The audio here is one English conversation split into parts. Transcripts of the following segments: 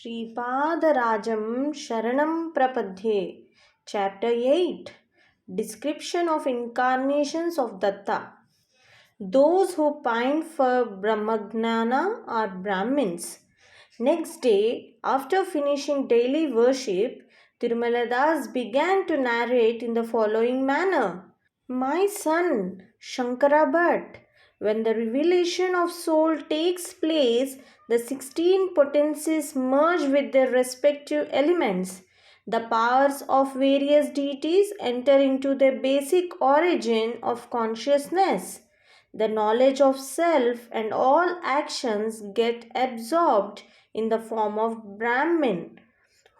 Sripada Sharanam Prapadhye. Chapter 8. Description of Incarnations of Datta. Those who pine for Brahmagnana are Brahmins. Next day, after finishing daily worship, Tirumaladas began to narrate in the following manner. My son, Shankara Bhatt, when the revelation of soul takes place, the 16 potencies merge with their respective elements. The powers of various deities enter into their basic origin of consciousness. The knowledge of self and all actions get absorbed in the form of Brahmin.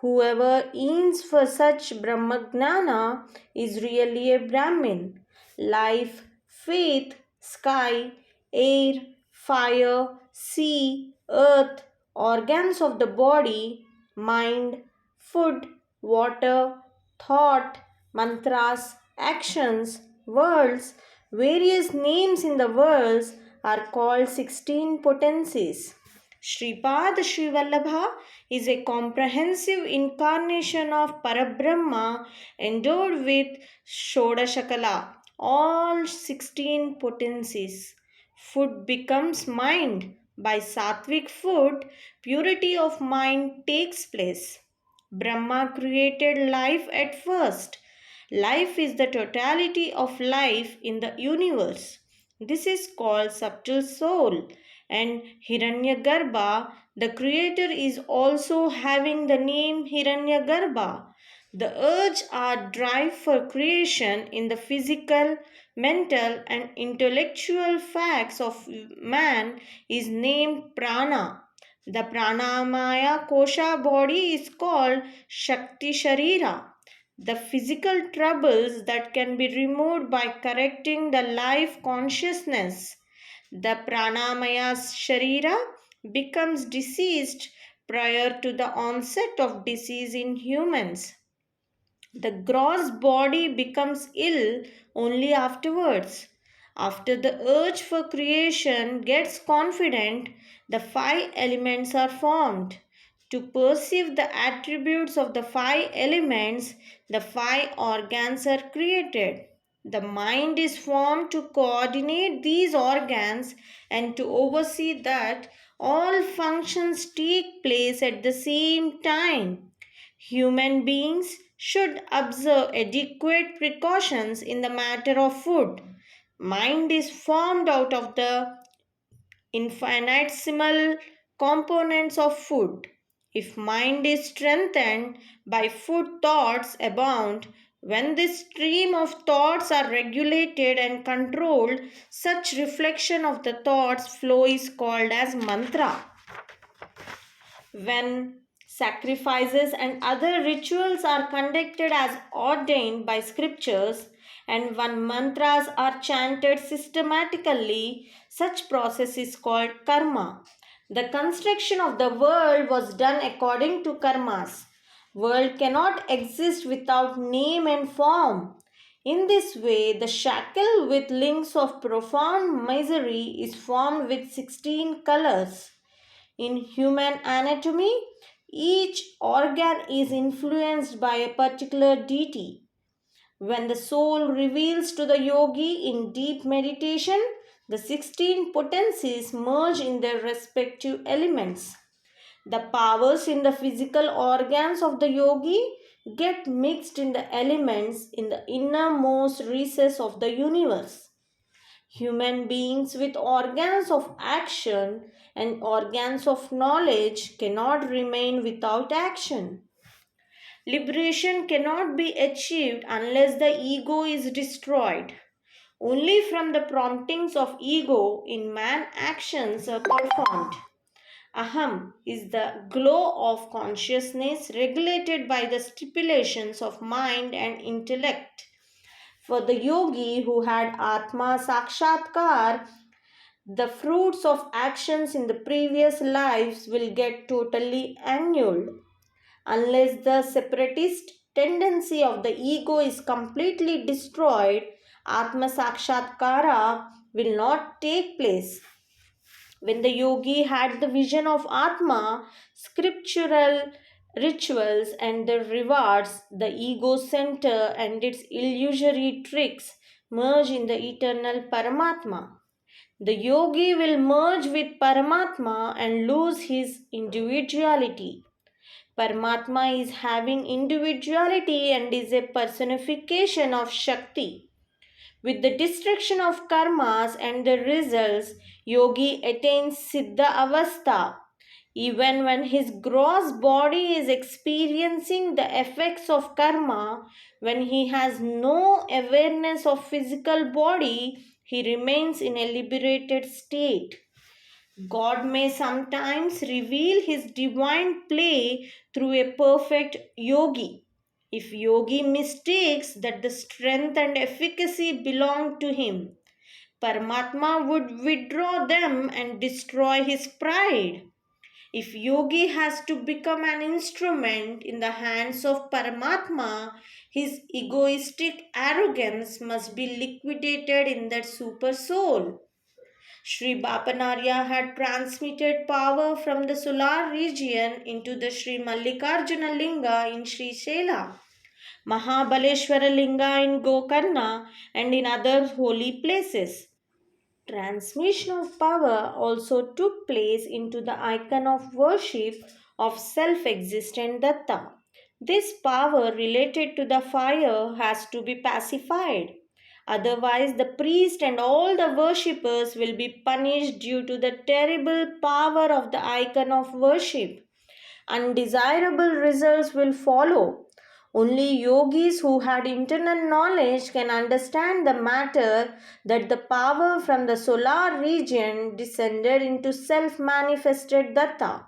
Whoever aims for such Brahmagnana is really a Brahmin. Life, faith, sky, air, fire, sea, earth, organs of the body, mind, food, water, thought, mantras, actions, worlds, various names in the worlds are called 16 potencies. Sripada Srivallabha is a comprehensive incarnation of Parabrahma endowed with Shodashakala, all 16 potencies. Food becomes mind. By sattvic food, purity of mind takes place. Brahma created life at first. Life is the totality of life in the universe. This is called subtle soul. And Hiranyagarbha, the creator, is also having the name Hiranyagarbha. The urge or drive for creation in the physical, mental, and intellectual facts of man is named prana. The pranamaya kosha body is called Shakti Sharira. The physical troubles that can be removed by correcting the life consciousness. The pranamaya sharira becomes diseased prior to the onset of disease in humans. The gross body becomes ill only afterwards. After the urge for creation gets confident, the 5 elements are formed. To perceive the attributes of the 5 elements, the 5 organs are created. The mind is formed to coordinate these organs and to oversee that all functions take place at the same time. Human beings should observe adequate precautions in the matter of food. Mind is formed out of the infinitesimal components of food. If mind is strengthened by food, thoughts abound. When this stream of thoughts are regulated and controlled, such reflection of the thoughts flow is called as mantra. When sacrifices and other rituals are conducted as ordained by scriptures, and when mantras are chanted systematically, such process is called karma. The construction of the world was done according to karmas. World cannot exist without name and form. In this way, the shackle with links of profound misery is formed with 16 colors. In human anatomy, each organ is influenced by a particular deity. When the soul reveals to the yogi in deep meditation, the 16 potencies merge in their respective elements. The powers in the physical organs of the yogi get mixed in the elements in the innermost recess of the universe. Human beings with organs of action and organs of knowledge cannot remain without action. Liberation cannot be achieved unless the ego is destroyed. Only from the promptings of ego in man actions are performed. Aham is the glow of consciousness regulated by the stipulations of mind and intellect. For the yogi who had Atma Sakshatkar, the fruits of actions in the previous lives will get totally annulled. Unless the separatist tendency of the ego is completely destroyed, Atma Sakshatkara will not take place. When the yogi had the vision of Atma, scriptural rituals and the rewards, the ego center and its illusory tricks merge in the eternal Paramatma. The yogi will merge with Paramatma and lose his individuality. Paramatma is having individuality and is a personification of Shakti. With the destruction of karmas and the results, yogi attains Siddha Avastha. Even when his gross body is experiencing the effects of karma, when he has no awareness of physical body, he remains in a liberated state. God may sometimes reveal his divine play through a perfect yogi. If yogi mistakes that the strength and efficacy belong to him, Paramatma would withdraw them and destroy his pride. If yogi has to become an instrument in the hands of Paramatma, his egoistic arrogance must be liquidated in that super soul. Sri Bapanarya had transmitted power from the solar region into the Sri Mallikarjuna Linga in Srisaila, Mahabaleshwara Linga in Gokarna, and in other holy places. Transmission of power also took place into the icon of worship of self-existent Datta. This power related to the fire has to be pacified. Otherwise, the priest and all the worshippers will be punished due to the terrible power of the icon of worship. Undesirable results will follow. Only yogis who had internal knowledge can understand the matter that the power from the solar region descended into self-manifested Datta.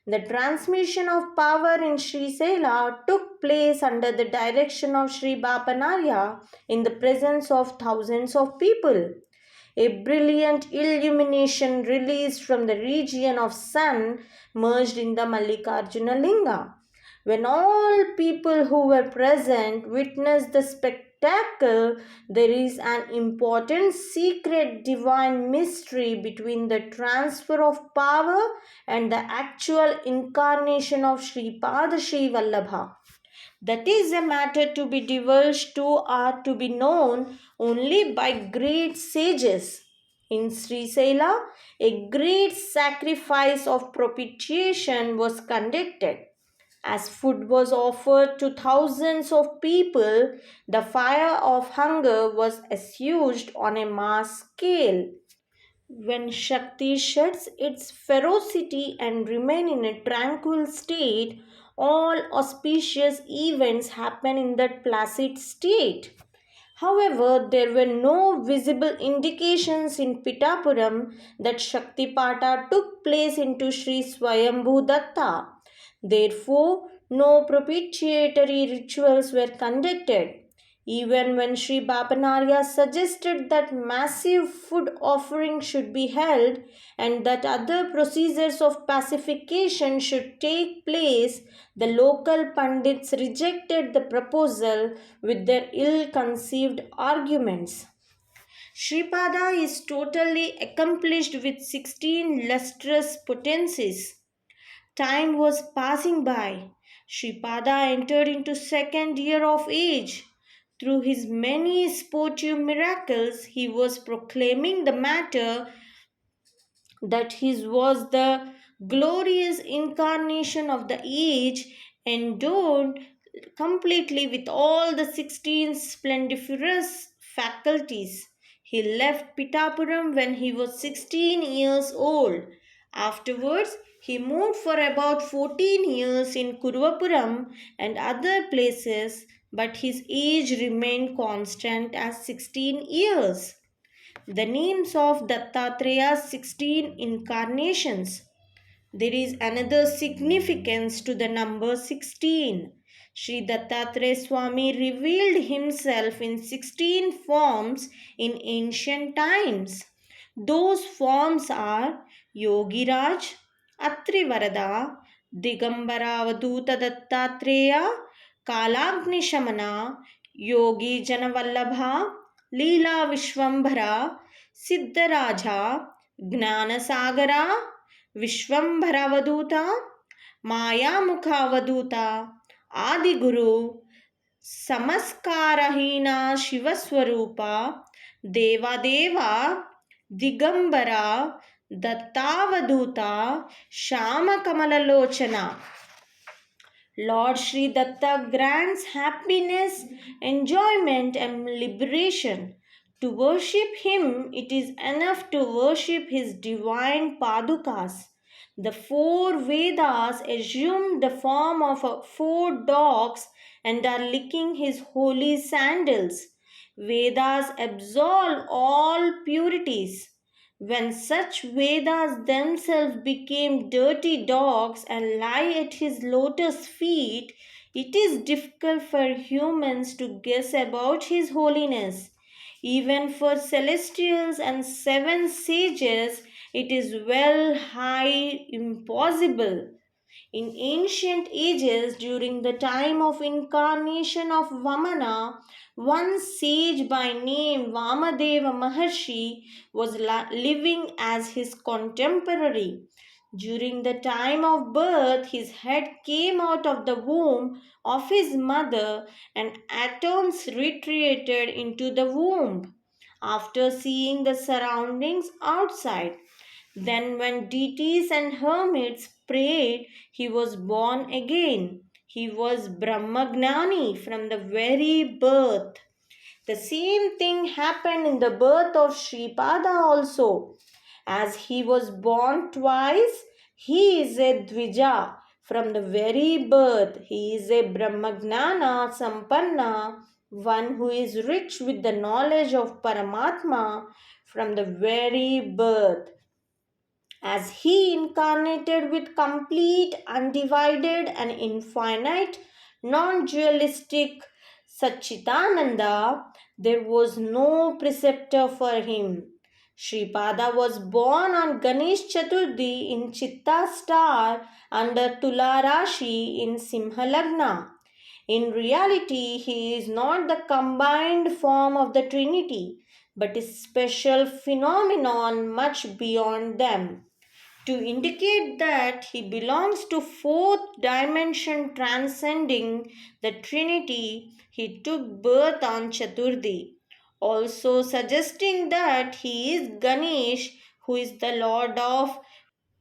The transmission of power in Srisaila took place under the direction of Sri Bapanarya in the presence of thousands of people. A brilliant illumination released from the region of sun merged in the Mallikarjuna Linga. When all people who were present witnessed the spectacle, there is an important secret divine mystery between the transfer of power and the actual incarnation of Sripada Srivallabha. That is a matter to be divulged to or to be known only by great sages. In Srisaila, a great sacrifice of propitiation was conducted. As food was offered to thousands of people, the fire of hunger was assuaged on a mass scale. When Shakti sheds its ferocity and remain in a tranquil state, all auspicious events happen in that placid state. However, there were no visible indications in Pitapuram that Shaktipata took place into Sri Swayambhu Datta. Therefore, no propitiatory rituals were conducted. Even when Sri Bapanarya suggested that massive food offering should be held and that other procedures of pacification should take place, the local Pandits rejected the proposal with their ill-conceived arguments. Sripada is totally accomplished with 16 lustrous potencies. Time was passing by. Sripada entered into second year of age. Through his many sportive miracles, he was proclaiming the matter that his was the glorious incarnation of the age, endowed completely with all the 16 splendiferous faculties. He left Pitapuram when he was 16 years old. Afterwards, he moved for about 14 years in Kuruvapuram and other places, but his age remained constant as 16 years. The names of Dattatraya's 16 incarnations. There is another significance to the number 16. Sri Dattatreya Swami revealed himself in 16 forms in ancient times. Those forms are Yogiraj, Atrivarada, Digambara Avaduta Dattatreya, Kalagni Shamana, Yogi Janavallabha, Leela Vishwambhara, Siddharaja, Gnanasagara, Vishwambharavadhuta, Mayamukhavadhuta, Adiguru, Samaskarahina Shivaswarupa, Devadeva, Digambara, Dattavaduta, Shyamakamalalocana. Lord Sri Datta grants happiness, enjoyment, and liberation. To worship him, it is enough to worship his divine Padukas. The four Vedas assume the form of four dogs and are licking his holy sandals. Vedas absolve all purities. When such Vedas themselves became dirty dogs and lie at his lotus feet, it is difficult for humans to guess about his holiness. Even for celestials and seven sages, it is well high impossible. In ancient ages, during the time of incarnation of Vamana, one sage by name Vamadeva Maharshi was living as his contemporary. During the time of birth, his head came out of the womb of his mother and atoms retreated into the womb. After seeing the surroundings outside, then, when deities and hermits prayed, he was born again. He was Brahmagnani from the very birth. The same thing happened in the birth of Sripada also. As he was born twice, he is a Dvija from the very birth. He is a Brahmagnana Sampanna, one who is rich with the knowledge of Paramatma from the very birth. As he incarnated with complete, undivided, and infinite, non dualistic Satchitananda, there was no preceptor for him. Sripada was born on Ganesh Chaturthi in Chitta star under Tula Rashi in Simha Lagna. In reality, he is not the combined form of the Trinity, but a special phenomenon much beyond them. To indicate that he belongs to fourth dimension transcending the Trinity, he took birth on Chaturthi, also suggesting that he is Ganesh, who is the lord of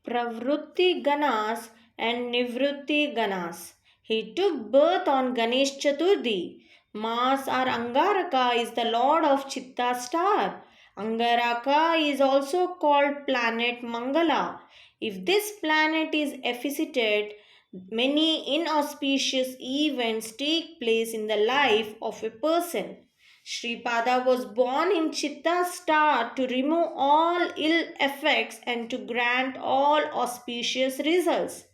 Pravrutti Ganas and Nivrutti Ganas. He took birth on Ganesh Chaturthi. Mars or Angaraka is the lord of Chitta star. Angaraka is also called planet Mangala. If this planet is epheated, many inauspicious events take place in the life of a person. Sripada was born in Chitta star to remove all ill effects and to grant all auspicious results.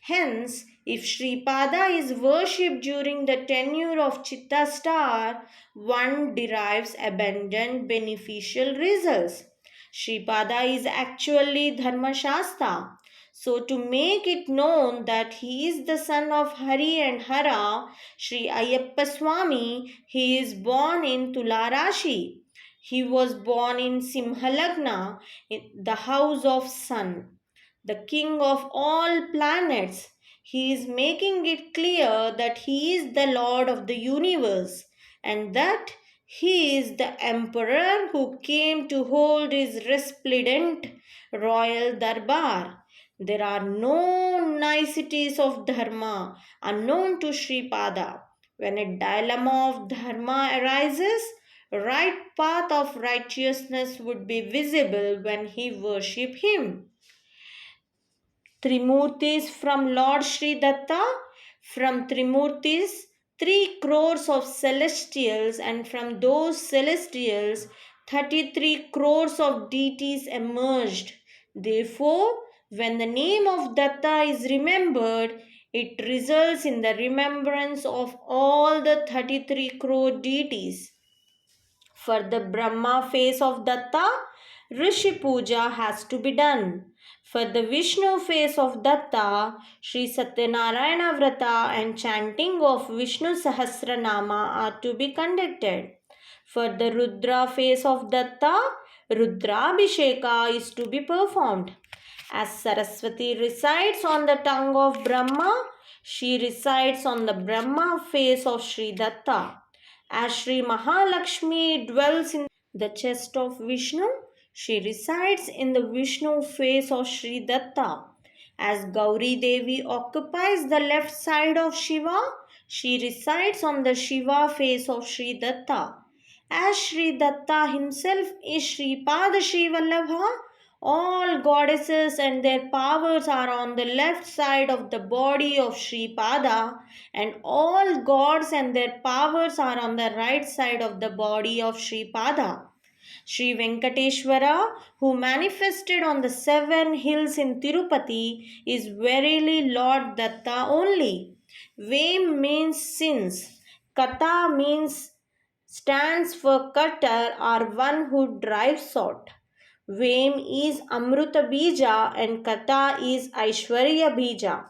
Hence, if Sripada is worshipped during the tenure of Chitta star, one derives abundant beneficial results. Sripada is actually Dharmashastra. So, to make it known that he is the son of Hari and Hara, Sri Ayyappa Swami, he is born in Tula Rashi. He was born in Simha Lagna, in the house of sun, the king of all planets. He is making it clear that he is the Lord of the universe and that he is the emperor who came to hold his resplendent royal darbar. There are no niceties of dharma unknown to Sripada. When a dilemma of dharma arises, right path of righteousness would be visible when he worship him. Trimurtis from Lord Sri Datta, from Trimurtis 3 crores of celestials, and from those celestials 33 crores of deities emerged. Therefore, when the name of Datta is remembered, it results in the remembrance of all the 33 crore deities. For the Brahma face of Datta, Rishi Puja has to be done. For the Vishnu face of Datta, Sri Satyanarayana Vrata and chanting of Vishnu Sahasranama are to be conducted. For the Rudra face of Datta, Rudrabhisheka is to be performed. As Saraswati resides on the tongue of Brahma, she resides on the Brahma face of Sri Datta. As Sri Mahalakshmi dwells in the chest of Vishnu, she resides in the Vishnu face of Sri Datta. As Gauri Devi occupies the left side of Shiva, she resides on the Shiva face of Sri Datta. As Sri Datta himself is Sripada Srivallabha, all goddesses and their powers are on the left side of the body of Sripada, and all gods and their powers are on the right side of the body of Sripada. Sri Venkateshwara, who manifested on the 7 hills in Tirupati, is verily Lord Datta only. Vaim means sins. Kata means stands for cutter or one who drives out. Vaim is Amruta Bija and Kata is Aishwarya Bija.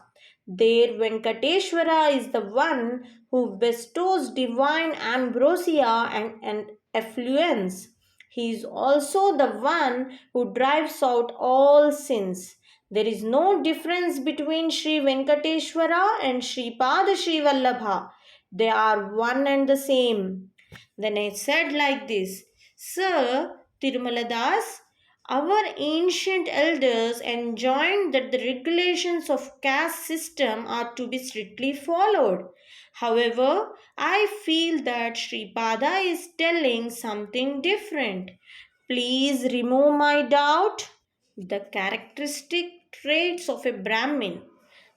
There Venkateshwara is the one who bestows divine ambrosia and affluence. He is also the one who drives out all sins. There is no difference between Sri Venkateshwara and Sripada Srivallabha. They are one and the same. Then I said like this, Sir Tirumaladas, our ancient elders enjoined that the regulations of caste system are to be strictly followed. However, I feel that Sripada is telling something different. Please remove my doubt. The characteristic traits of a Brahmin.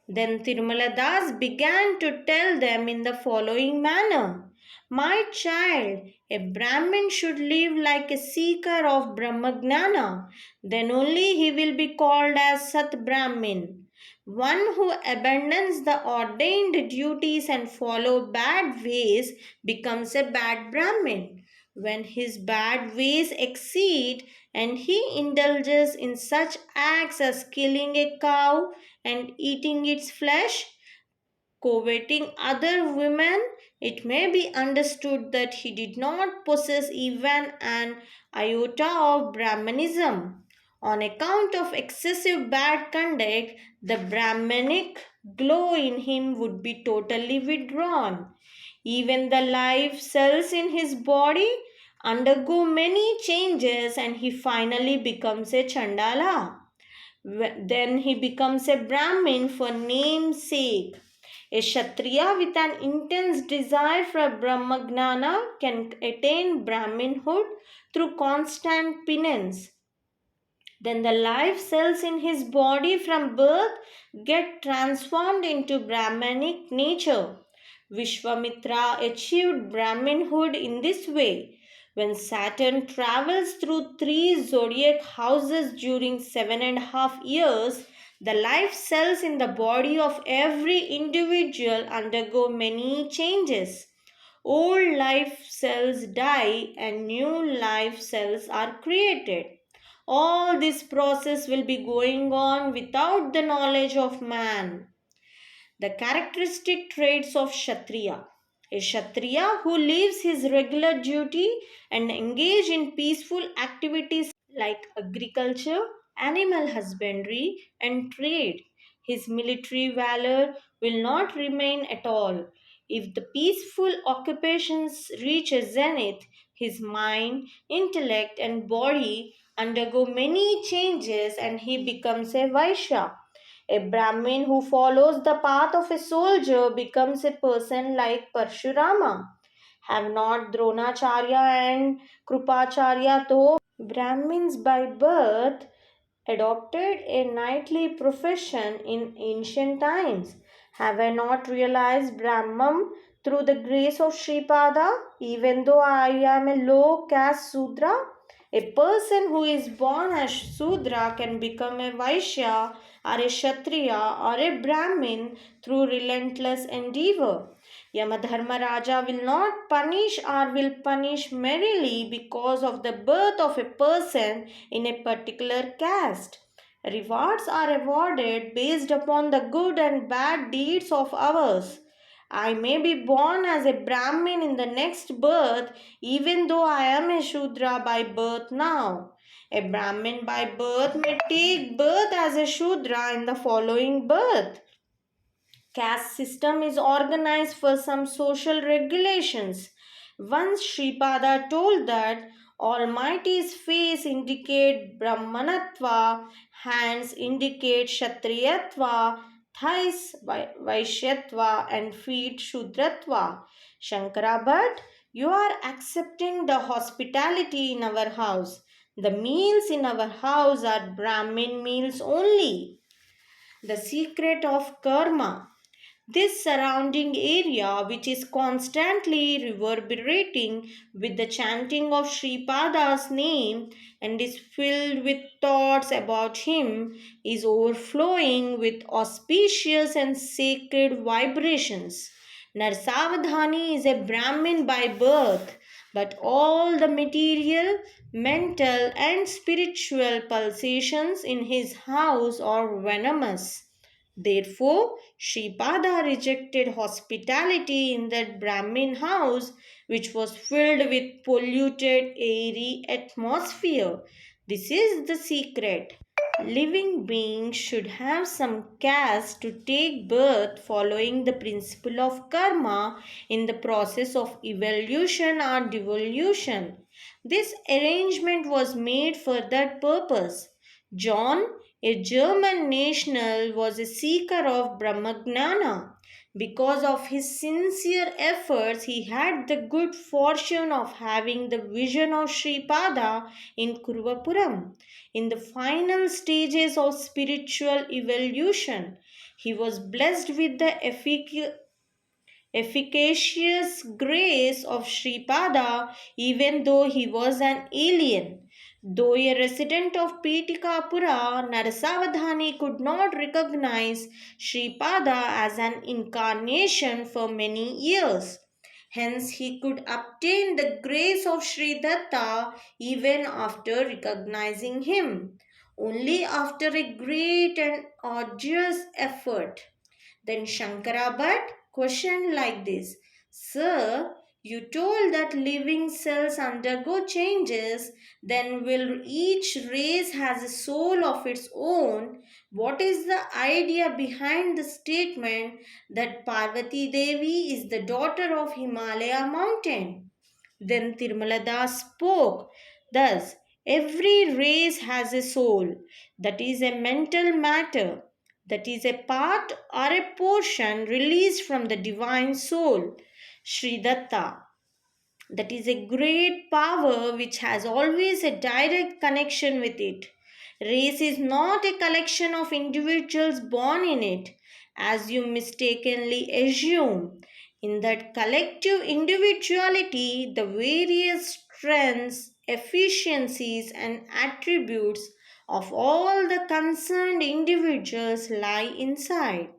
Then Tirumala Das began to tell them in the following manner. My child, a Brahmin should live like a seeker of Brahmagnana. Then only he will be called as Sat Brahmin. One who abandons the ordained duties and follow bad ways becomes a bad Brahmin. When his bad ways exceed and he indulges in such acts as killing a cow and eating its flesh, coveting other women, it may be understood that he did not possess even an iota of Brahmanism. On account of excessive bad conduct, the Brahmanic glow in him would be totally withdrawn. Even the life cells in his body undergo many changes and he finally becomes a Chandala. Then he becomes a Brahmin for name's sake. A Kshatriya with an intense desire for Brahmagnana can attain Brahminhood through constant penance. Then the life cells in his body from birth get transformed into Brahmanic nature. Vishwamitra achieved Brahminhood in this way. When Saturn travels through 3 zodiac houses during 7.5 years, the life cells in the body of every individual undergo many changes. Old life cells die and new life cells are created. All this process will be going on without the knowledge of man. The characteristic traits of Kshatriya. A Kshatriya who leaves his regular duty and engage in peaceful activities like agriculture, animal husbandry and trade. His military valor will not remain at all. If the peaceful occupations reach a zenith, his mind, intellect and body undergo many changes and he becomes a Vaishya. A Brahmin who follows the path of a soldier becomes a person like Parshurama. Have not Dronacharya and Krupacharya, though Brahmins by birth, adopted a knightly profession in ancient times? Have I not realized Brahman through the grace of Sripada, even though I am a low caste Sudra? A person who is born as Sudra can become a Vaishya or a Kshatriya or a Brahmin through relentless endeavor. Yamadharma Raja will not punish or will punish merely because of the birth of a person in a particular caste. Rewards are awarded based upon the good and bad deeds of ours. I may be born as a Brahmin in the next birth, even though I am a Shudra by birth now. A Brahmin by birth may take birth as a Shudra in the following birth. Caste system is organized for some social regulations. Once Sripada told that Almighty's face indicate Brahmanatva, hands indicate Kshatriyatva, thighs Vaishyatva and feet Shudratva. Shankara Bhatt, you are accepting the hospitality in our house. The meals in our house are Brahmin meals only. The secret of karma. This surrounding area, which is constantly reverberating with the chanting of Sripada's name and is filled with thoughts about him, is overflowing with auspicious and sacred vibrations. Narsavadhani is a Brahmin by birth, but all the material, mental, and spiritual pulsations in his house are venomous. Therefore, Sripada rejected hospitality in that Brahmin house, which was filled with polluted, airy atmosphere. This is the secret. Living beings should have some caste to take birth following the principle of karma in the process of evolution or devolution. This arrangement was made for that purpose. John, a German national, was a seeker of Brahmagnana. Because of his sincere efforts, he had the good fortune of having the vision of Sripada in Kuruvapuram. In the final stages of spiritual evolution, he was blessed with the efficacious grace of Sripada even though he was an alien. Though a resident of Petikapura, Narasavadhani could not recognize Sripada as an incarnation for many years. Hence, he could obtain the grace of Sri Datta even after recognizing him, only after a great and arduous effort. Then Shankara Bhatt questioned like this: Sir, you told that living cells undergo changes, then will each race has a soul of its own? What is the idea behind the statement that Parvati Devi is the daughter of Himalaya mountain? Then Tirumala spoke thus: every race has a soul, that is a mental matter, that is a part or a portion released from the divine soul, Sri Datta. That is a great power which has always a direct connection with it. Race is not a collection of individuals born in it, as you mistakenly assume. In that collective individuality, the various strengths, efficiencies, and attributes of all the concerned individuals lie inside.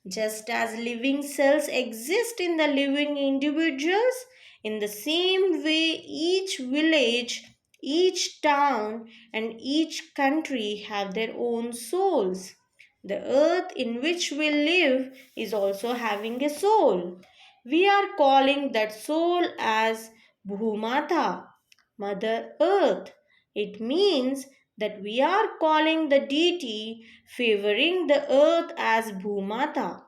Just as living cells exist in the living individuals, in the same way each village, each town, and each country have their own souls. The earth in which we live is also having a soul. We are calling that soul as Bhumata, Mother Earth. It means that we are calling the deity favoring the earth as Bhumata.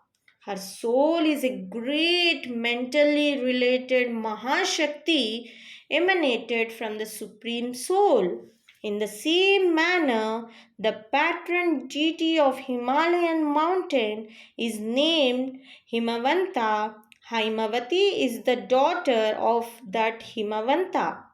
Her soul is a great mentally related Mahashakti emanated from the Supreme Soul. In the same manner, the patron deity of Himalayan mountain is named Himavanta. Himavati is the daughter of that Himavanta.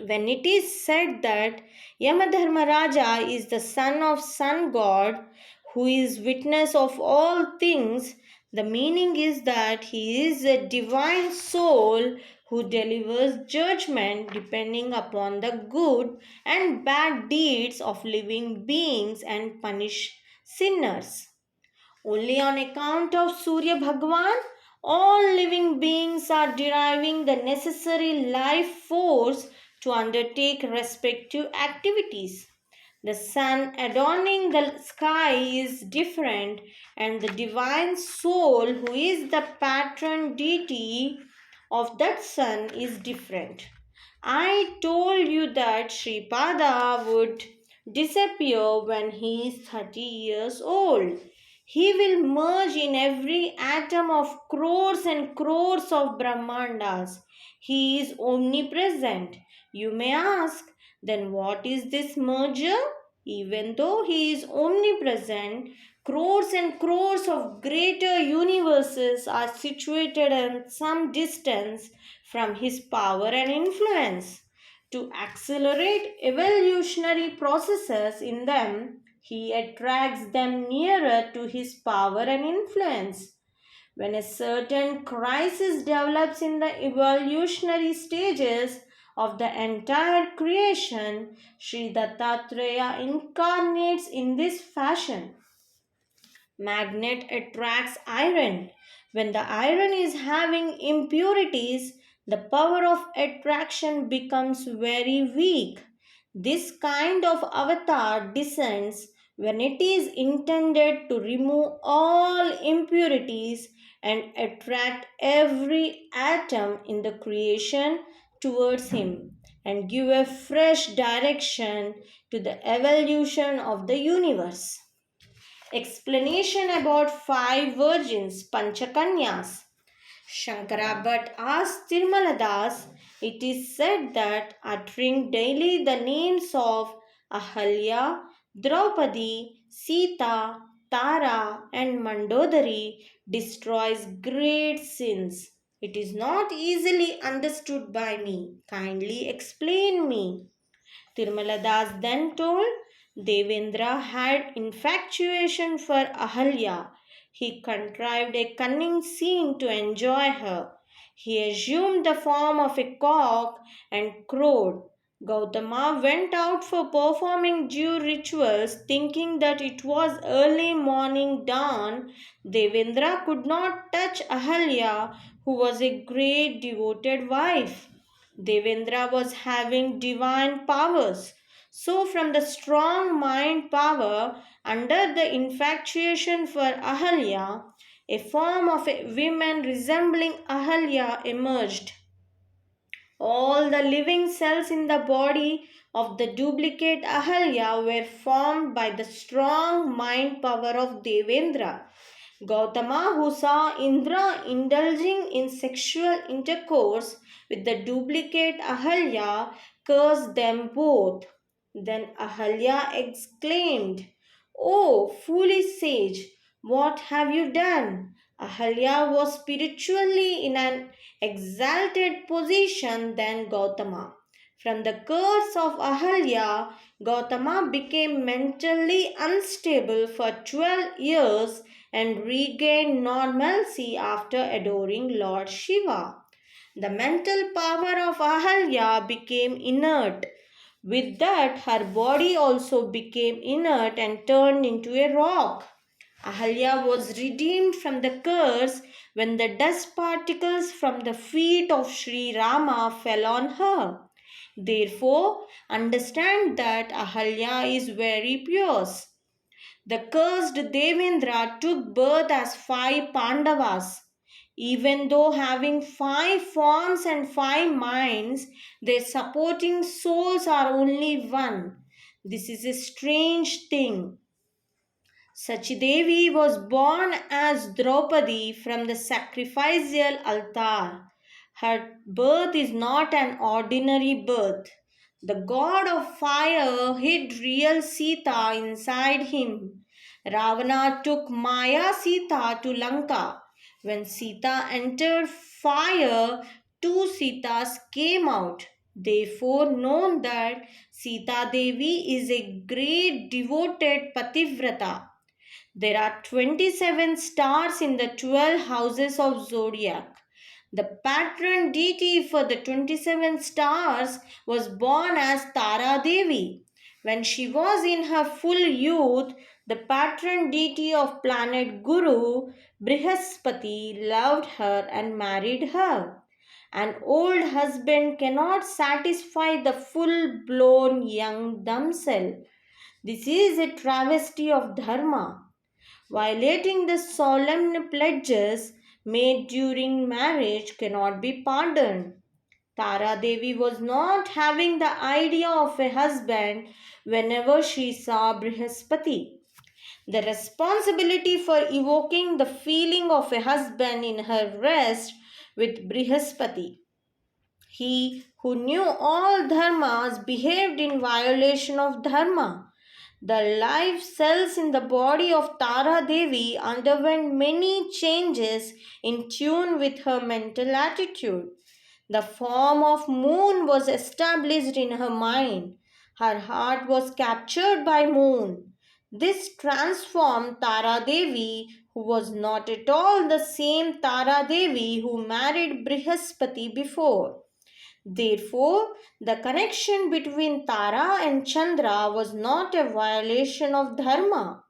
When it is said that Yamadharmaraja is the son of sun god who is witness of all things, the meaning is that he is a divine soul who delivers judgment depending upon the good and bad deeds of living beings and punish sinners. Only on account of Surya Bhagwan, all living beings are deriving the necessary life force to undertake respective activities. The sun adorning the sky is different, and the divine soul, who is the patron deity of that sun, is different. I told you that Sripada would disappear when he is 30 years old. He will merge in every atom of crores and crores of Brahmandas. He is omnipresent. You may ask, then what is this merger? Even though he is omnipresent, crores and crores of greater universes are situated at some distance from his power and influence. To accelerate evolutionary processes in them, he attracts them nearer to his power and influence. When a certain crisis develops in the evolutionary stages of the entire creation, Sri Dattatreya incarnates in this fashion. Magnet attracts iron. When the iron is having impurities, the power of attraction becomes very weak. This kind of avatar descends when it is intended to remove all impurities and attract every atom in the creation towards him and give a fresh direction to the evolution of the universe. Explanation about five virgins, Panchakanyas. Shankara Bhatt asked Tirumaladas, it is said that uttering daily the names of Ahalya, Draupadi, Sita, Tara, and Mandodari destroys great sins. It is not easily understood by me. Kindly explain me. Tirumaladas then told Devendra had infatuation for Ahalya. He contrived a cunning scene to enjoy her. He assumed the form of a cock and crowed. Gautama went out for performing due rituals, thinking that it was early morning dawn. Devendra could not touch Ahalya, who was a great devoted wife. Devendra was having divine powers. So, from the strong mind power under the infatuation for Ahalya, a form of a woman resembling Ahalya emerged. All the living cells in the body of the duplicate Ahalya were formed by the strong mind power of Devendra. Gautama, who saw Indra indulging in sexual intercourse with the duplicate Ahalya, cursed them both. Then Ahalya exclaimed, "Oh, foolish sage, what have you done?" Ahalya was spiritually in an exalted position than Gautama. From the curse of Ahalya, Gautama became mentally unstable for 12 years and regained normalcy after adoring Lord Shiva. The mental power of Ahalya became inert. With that, her body also became inert and turned into a rock. Ahalya was redeemed from the curse when the dust particles from the feet of Sri Rama fell on her. Therefore, understand that Ahalya is very pure. The cursed Devendra took birth as five Pandavas. Even though having five forms and five minds, their supporting souls are only one. This is a strange thing. Sachidevi was born as Draupadi from the sacrificial altar. Her birth is not an ordinary birth. The god of fire hid real Sita inside him. Ravana took Maya Sita to Lanka. When Sita entered fire, two Sitas came out. Therefore, known that Sita Devi is a great devoted Pativrata. There are 27 stars in the 12 houses of zodiac. The patron deity for the 27 stars was born as Tara Devi. When she was in her full youth, the patron deity of planet Guru, Brihaspati, loved her and married her. An old husband cannot satisfy the full blown young damsel. This is a travesty of dharma. Violating the solemn pledges made during marriage cannot be pardoned. Tara Devi was not having the idea of a husband whenever she saw Brihaspati. The responsibility for evoking the feeling of a husband in her rests with Brihaspati. He who knew all dharmas behaved in violation of dharma. The life cells in the body of Tara Devi underwent many changes in tune with her mental attitude. The form of moon was established in her mind. Her heart was captured by moon. This transformed Tara Devi, who was not at all the same Tara Devi who married Brihaspati before. Therefore, the connection between Tara and Chandra was not a violation of Dharma.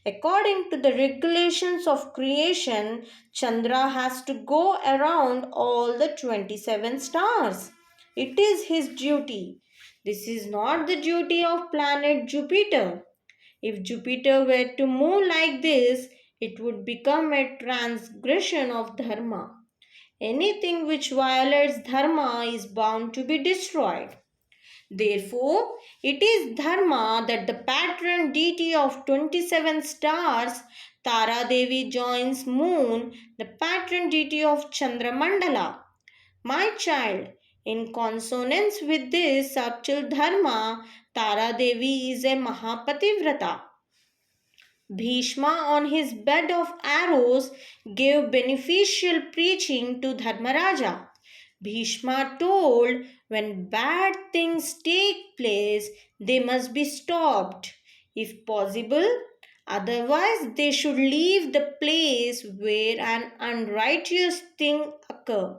According to the regulations of creation, Chandra has to go around all the 27 stars. It is his duty. This is not the duty of planet Jupiter. If Jupiter were to move like this, it would become a transgression of Dharma. Anything which violates Dharma is bound to be destroyed. Therefore, it is Dharma that the patron deity of 27 stars, Tara Devi, joins Moon, the patron deity of Chandramandala. My child, in consonance with this subtle Dharma, Tara Devi is a Mahapativrata. Bhishma, on his bed of arrows, gave beneficial preaching to Dharmaraja. Bhishma told, when bad things take place, they must be stopped, if possible. Otherwise, they should leave the place where an unrighteous thing occurs.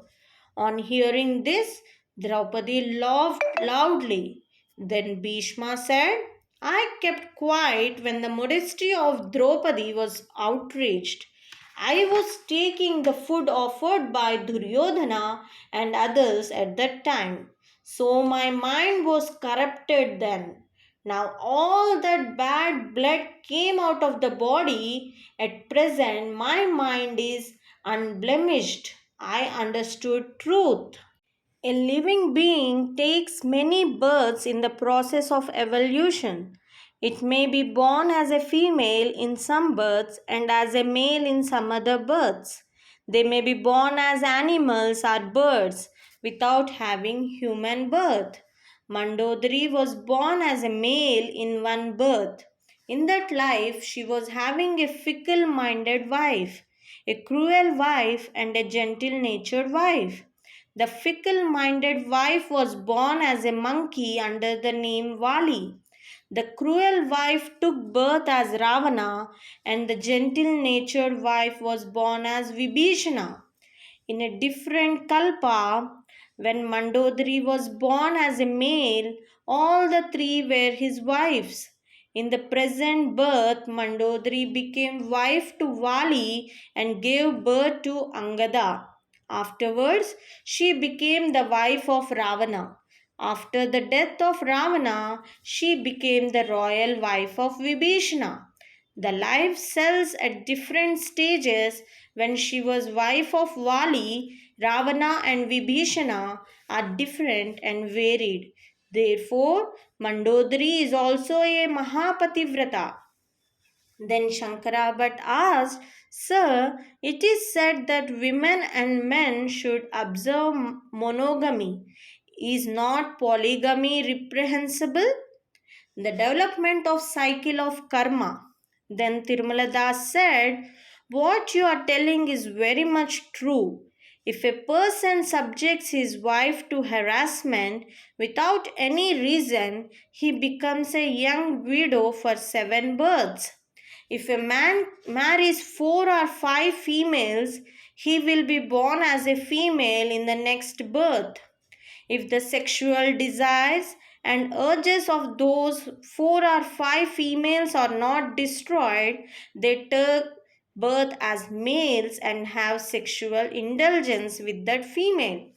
On hearing this, Draupadi laughed loudly. Then Bhishma said, I kept quiet when the modesty of Draupadi was outraged. I was taking the food offered by Duryodhana and others at that time. So my mind was corrupted then. Now all that bad blood came out of the body. At present, my mind is unblemished. I understood truth. A living being takes many births in the process of evolution. It may be born as a female in some births and as a male in some other births. They may be born as animals or birds without having human birth. Mandodari was born as a male in one birth. In that life, she was having a fickle minded wife, a cruel wife, and a gentle natured wife. The fickle minded wife was born as a monkey under the name Vali. The cruel wife took birth as Ravana, and the gentle natured wife was born as Vibhishana. In a different kalpa, when Mandodari was born as a male, all the three were his wives. In the present birth, Mandodari became wife to Vali and gave birth to Angada. Afterwards, she became the wife of Ravana. After the death of Ravana, she became the royal wife of Vibhishana. The life cells at different stages. When she was wife of Vali, Ravana and Vibhishana are different and varied. Therefore, Mandodari is also a Mahapativrata. Then Shankara Bhatt asked, Sir, it is said that women and men should observe monogamy. Is not polygamy reprehensible? The development of cycle of karma. Then Tirumala Das said, what you are telling is very much true. If a person subjects his wife to harassment without any reason, he becomes a young widow for 7 births. If a man marries 4 or 5 females, he will be born as a female in the next birth. If the sexual desires and urges of those 4 or 5 females are not destroyed, they take birth as males and have sexual indulgence with that female.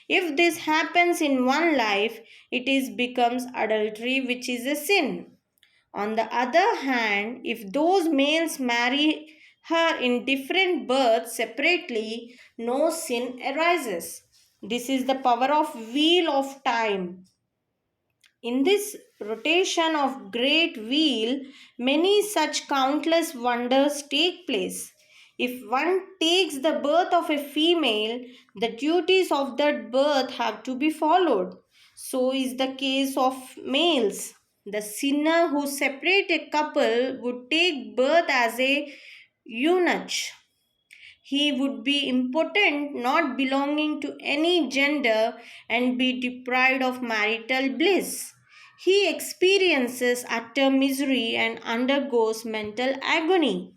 If this happens in one life, it is becomes adultery, which is a sin. On the other hand, if those males marry her in different births separately, no sin arises. This is the power of wheel of time. In this rotation of great wheel, many such countless wonders take place. If one takes the birth of a female, the duties of that birth have to be followed. So is the case of males. The sinner who separate a couple would take birth as a eunuch. He would be impotent, not belonging to any gender, and be deprived of marital bliss. He experiences utter misery and undergoes mental agony.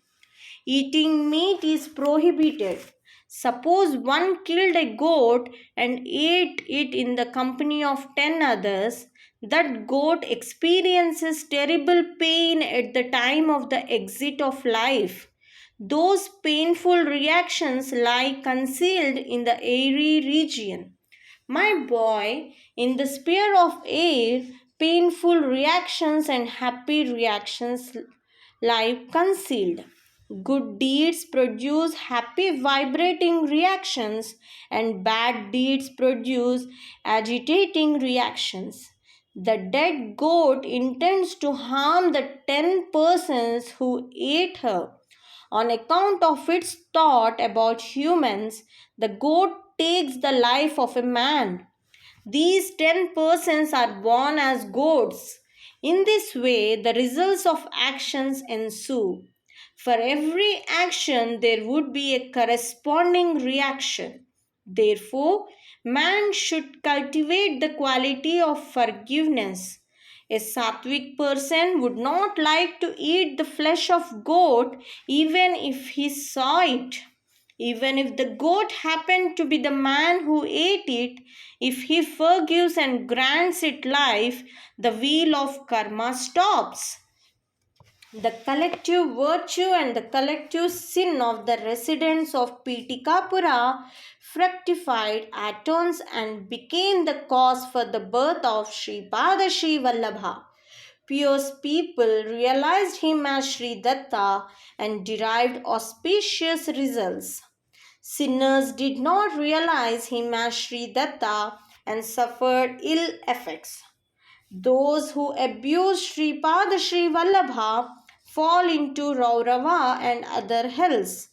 Eating meat is prohibited. Suppose one killed a goat and ate it in the company of 10 others. That goat experiences terrible pain at the time of the exit of life. Those painful reactions lie concealed in the airy region. My boy, in the sphere of air, painful reactions and happy reactions lie concealed. Good deeds produce happy vibrating reactions, and bad deeds produce agitating reactions. The dead goat intends to harm the 10 persons who ate her. On account of its thought about humans, the goat takes the life of a man. These 10 persons are born as goats. In this way, the results of actions ensue. For every action, there would be a corresponding reaction. Therefore, man should cultivate the quality of forgiveness. A sattvic person would not like to eat the flesh of goat even if he saw it. Even if the goat happened to be the man who ate it, if he forgives and grants it life, the wheel of karma stops. The collective virtue and the collective sin of the residents of Pitikapura fructified atoms and became the cause for the birth of Sripada Srivallabha. Pious people realized him as Sri Datta and derived auspicious results. Sinners did not realize him as Sri Datta and suffered ill effects. Those who abuse Sripada Srivallabha fall into Raurava and other hells.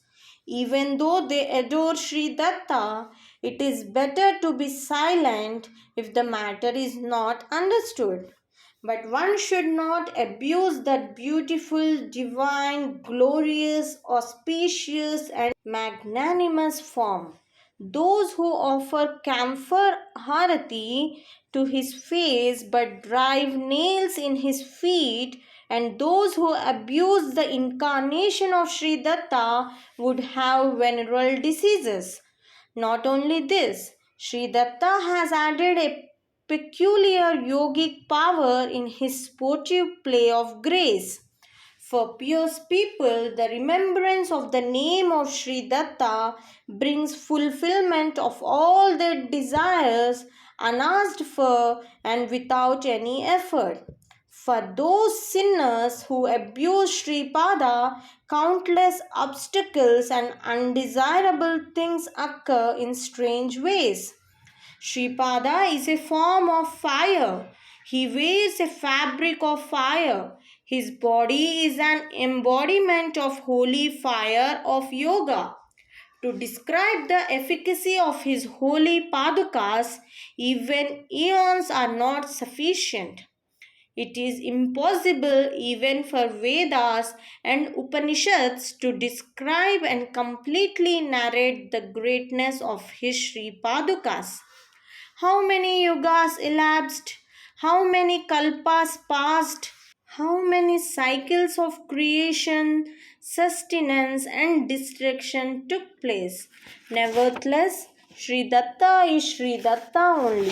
Even though they adore Sri Datta, it is better to be silent if the matter is not understood. But one should not abuse that beautiful, divine, glorious, auspicious, and magnanimous form. Those who offer camphor harati to his face but drive nails in his feet, and those who abuse the incarnation of Sri Datta would have venereal diseases. Not only this, Sri Datta has added a peculiar yogic power in his sportive play of grace. For pious people, the remembrance of the name of Sri Datta brings fulfillment of all their desires unasked for and without any effort. For those sinners who abuse Sri Pada, countless obstacles and undesirable things occur in strange ways. Sripada is a form of fire. He wears a fabric of fire. His body is an embodiment of holy fire of yoga. To describe the efficacy of his holy padukas, even eons are not sufficient. It is impossible even for Vedas and Upanishads to describe and completely narrate the greatness of his Sri Padukas. How many yugas elapsed? How many kalpas passed? How many cycles of creation, sustenance, and destruction took place? Nevertheless, Sri Datta is Sri Datta only.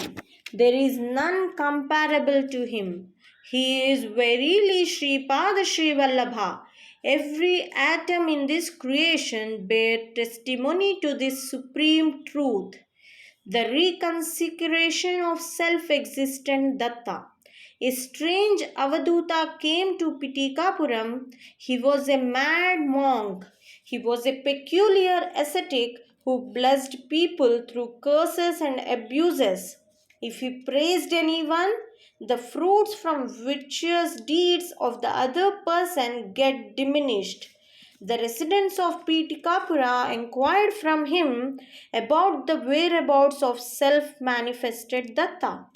There is none comparable to him. He is verily Sripada Srivallabha. Every atom in this creation bear testimony to this supreme truth. The reconsecration of self-existent Datta. A strange Avaduta came to Pitikapuram. He was a mad monk. He was a peculiar ascetic who blessed people through curses and abuses. If he praised anyone, the fruits from virtuous deeds of the other person get diminished. The residents of Pitikapura inquired from him about the whereabouts of self-manifested Datta.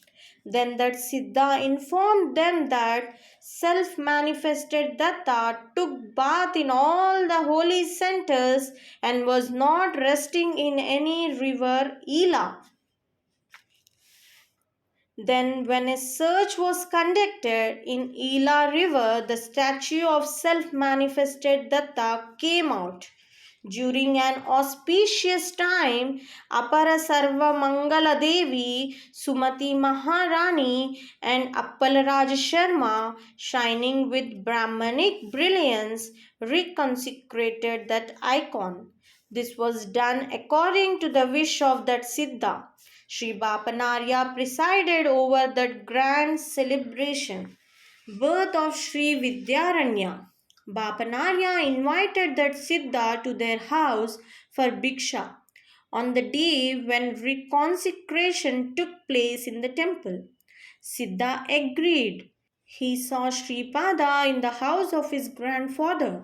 Then that Siddha informed them that self-manifested Datta took bath in all the holy centers and was not resting in any river Ela. Then, when a search was conducted in Ela river, the statue of self-manifested Datta came out. During an auspicious time, Apara Sarva Mangala Devi, Sumati Maharani, and Appalaraj Sharma, shining with Brahmanic brilliance, reconsecrated that icon. This was done according to the wish of that Siddha. Sri Bapanarya presided over that grand celebration, birth of Sri Vidyaranya. Bapanarya invited that Siddha to their house for Bhiksha on the day when reconsecration took place in the temple. Siddha agreed. He saw Sripada in the house of his grandfather.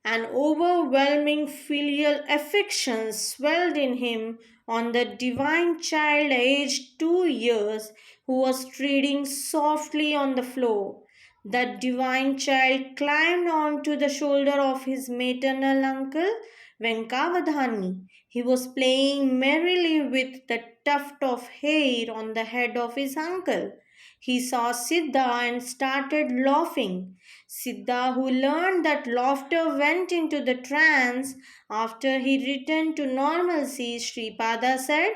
An overwhelming filial affection swelled in him on the divine child aged 2 years who was treading softly on the floor. The divine child climbed onto the shoulder of his maternal uncle Venkavadhani. He was playing merrily with the tuft of hair on the head of his uncle. He saw Siddha and started laughing. Siddha, who learned that laughter went into the trance after he returned to normalcy, Sripada said,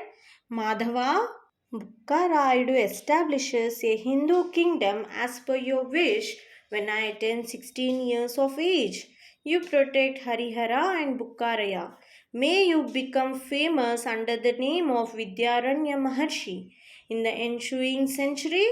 Madhava, Bukkarayudu establishes a Hindu kingdom as per your wish when I attain 16 years of age. You protect Harihara and Bukkaraya. May you become famous under the name of Vidyaranya Maharshi. In the ensuing century,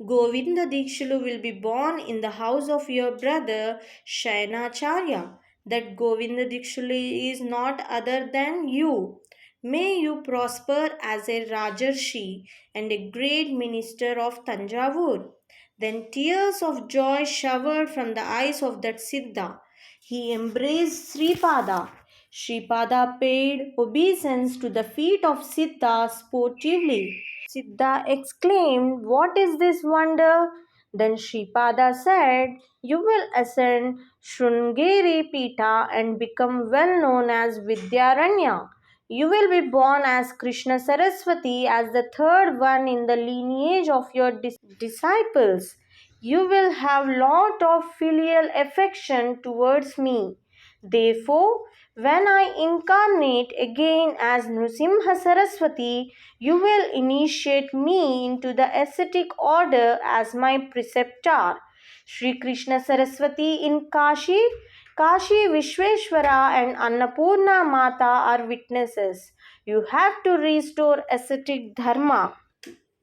Govinda Dikshalu will be born in the house of your brother Shayanacharya. That Govinda Dikshalu is not other than you. May you prosper as a Rajarshi and a great minister of Tanjavur. Then tears of joy showered from the eyes of that Siddha. He embraced Sripada. Sripada paid obeisance to the feet of Siddha sportively. Siddha exclaimed, What is this wonder? Then Sripada said, You will ascend Shrungeri Pita and become well known as Vidyaranya. You will be born as Krishna Saraswati as the third one in the lineage of your disciples. You will have lot of filial affection towards me. Therefore, when I incarnate again as Nrsimha Saraswati, you will initiate me into the ascetic order as my preceptor. Sri Krishna Saraswati in Kashi, Kashi Vishweshwara and Annapurna Mata are witnesses. You have to restore ascetic dharma.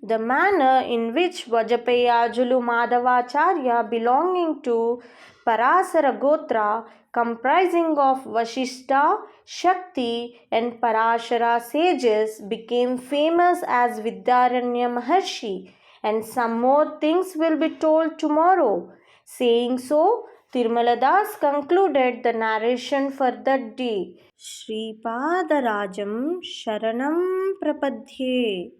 The manner in which Vajapayajulu Madhavacharya belonging to Parasara Gotra comprising of Vashishta, Shakti and Parashara sages became famous as Vidyaranya Maharshi, and some more things will be told tomorrow. Saying so, Tirumaladas concluded the narration for that day. Sripadarajam Sharanam Prapadhye.